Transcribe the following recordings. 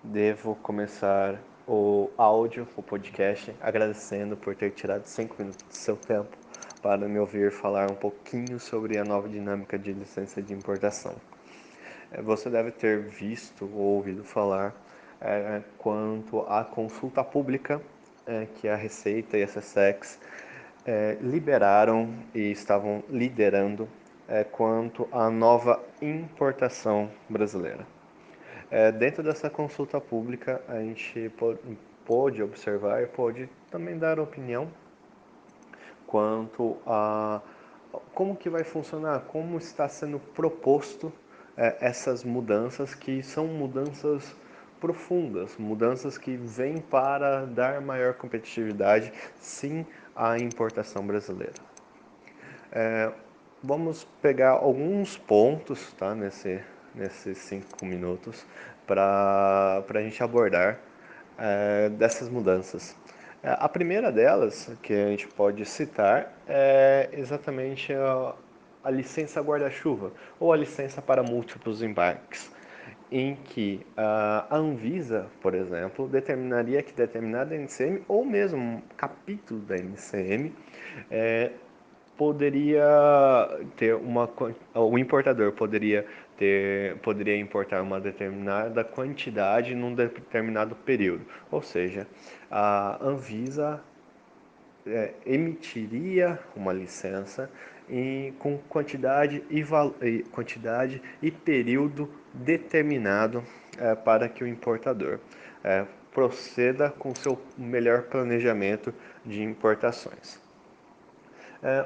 Devo começar o áudio, o podcast, agradecendo por ter tirado 5 minutos do seu tempo para me ouvir falar um pouquinho sobre a nova dinâmica de licença de importação. Você deve ter visto ou ouvido falar quanto à consulta pública que a Receita e a SESEX liberaram e estavam liderando quanto à nova importação brasileira. Dentro dessa consulta pública, a gente pôde observar e pôde também dar opinião quanto a como que vai funcionar, como está sendo proposto essas mudanças, que são mudanças profundas, mudanças que vêm para dar maior competitividade, sim, à importação brasileira. Vamos pegar alguns pontos, tá, nesses 5 minutos para a gente abordar dessas mudanças. A primeira delas, que a gente pode citar, é exatamente a licença guarda-chuva, ou a licença para múltiplos embarques, em que a Anvisa, por exemplo, determinaria que determinada NCM, ou mesmo um capítulo da NCM, poderia ter o importador poderia importar uma determinada quantidade num determinado período. Ou seja, a Anvisa emitiria uma licença com quantidade e período determinado para que o importador proceda com seu melhor planejamento de importações.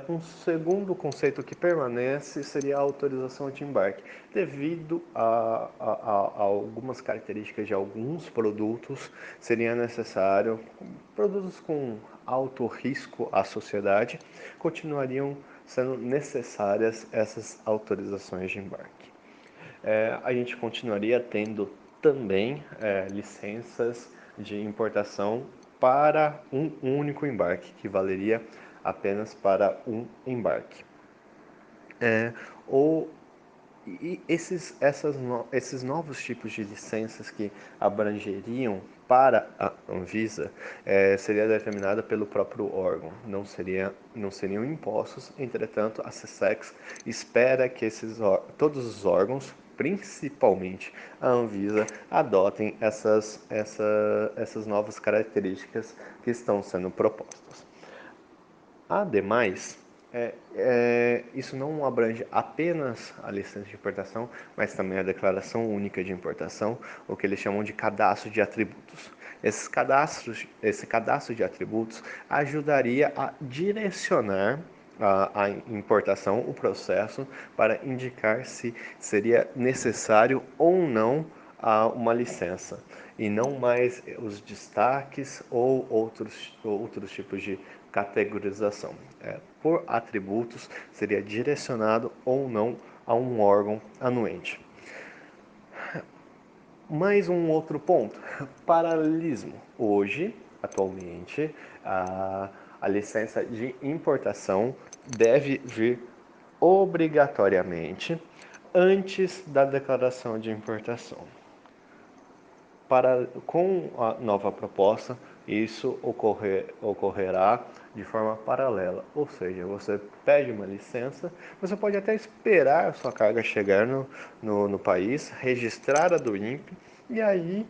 Um segundo conceito que permanece seria a autorização de embarque. Devido a algumas características de alguns produtos, seria necessário, produtos com alto risco à sociedade, continuariam sendo necessárias essas autorizações de embarque. A gente continuaria tendo também licenças de importação para um único embarque, que valeria apenas para um embarque. Ou esses novos tipos de licenças que abrangeriam para a Anvisa seria determinada pelo próprio órgão, não seriam impostos. Entretanto, a SESEX espera que todos os órgãos, principalmente a Anvisa, adotem essas novas características que estão sendo propostas. Ademais, isso não abrange apenas a licença de importação, mas também a declaração única de importação, o que eles chamam de cadastro de atributos. Esse cadastro de atributos ajudaria a direcionar a importação, o processo, para indicar se seria necessário ou não uma licença, e não mais os destaques ou outros tipos de categorização. Por atributos, seria direcionado ou não a um órgão anuente. Mais um outro ponto, paralelismo. Hoje, atualmente, a licença de importação deve vir obrigatoriamente antes da declaração de importação. Com a nova proposta, isso ocorrerá de forma paralela, ou seja, você pede uma licença, você pode até esperar a sua carga chegar no país, registrar a do INPE, e aí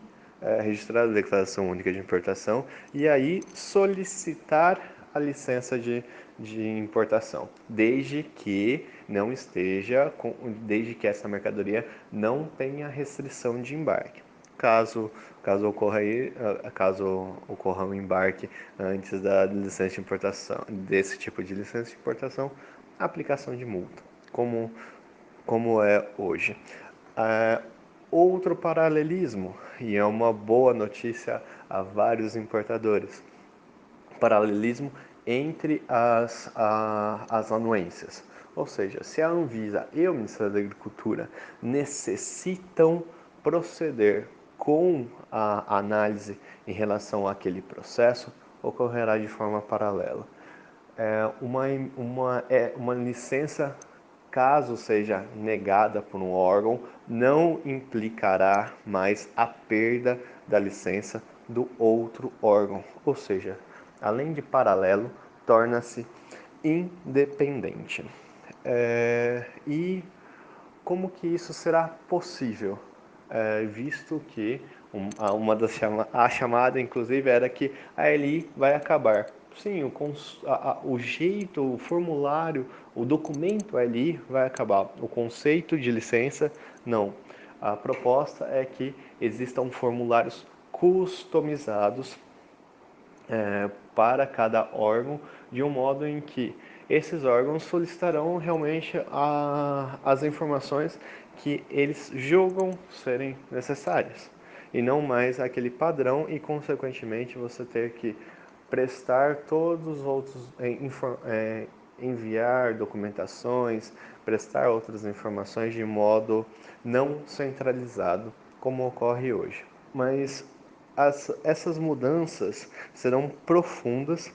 registrar a Declaração Única de Importação, e aí solicitar a licença de importação, desde que essa mercadoria não tenha restrição de embarque. Caso ocorra um embarque antes da licença de importação, desse tipo de licença de importação, aplicação de multa, como é hoje. Outro paralelismo, e é uma boa notícia a vários importadores, paralelismo entre as anuências. Ou seja, se a Anvisa e o Ministério da Agricultura necessitam proceder com a análise em relação àquele processo, ocorrerá de forma paralela. Uma licença caso seja negada por um órgão, não implicará mais a perda da licença do outro órgão, ou seja, além de paralelo, torna-se independente. E como que isso será possível? Visto que a chamada, inclusive, era que a LI vai acabar. Sim, o jeito, o formulário, o documento LI vai acabar. O conceito de licença, não. A proposta é que existam formulários customizados para cada órgão, de um modo em que esses órgãos solicitarão realmente as informações que eles julgam serem necessárias, e não mais aquele padrão e, consequentemente, você ter que prestar todos os outros, enviar documentações, prestar outras informações de modo não centralizado, como ocorre hoje. Mas essas mudanças serão profundas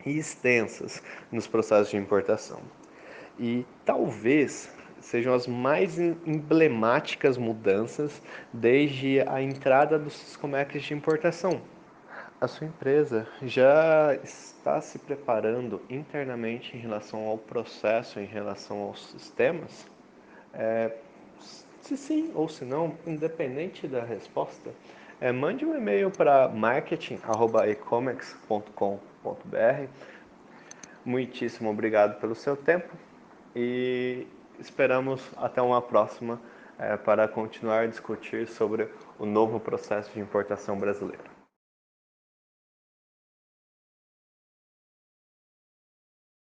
e extensas nos processos de importação. E talvez sejam as mais emblemáticas mudanças desde a entrada dos Siscomex de importação. A sua empresa já está se preparando internamente em relação ao processo, em relação aos sistemas? Se sim ou se não, independente da resposta, mande um e-mail para marketing@ecomex.com.br. Muitíssimo obrigado pelo seu tempo e esperamos até uma próxima para continuar a discutir sobre o novo processo de importação brasileiro.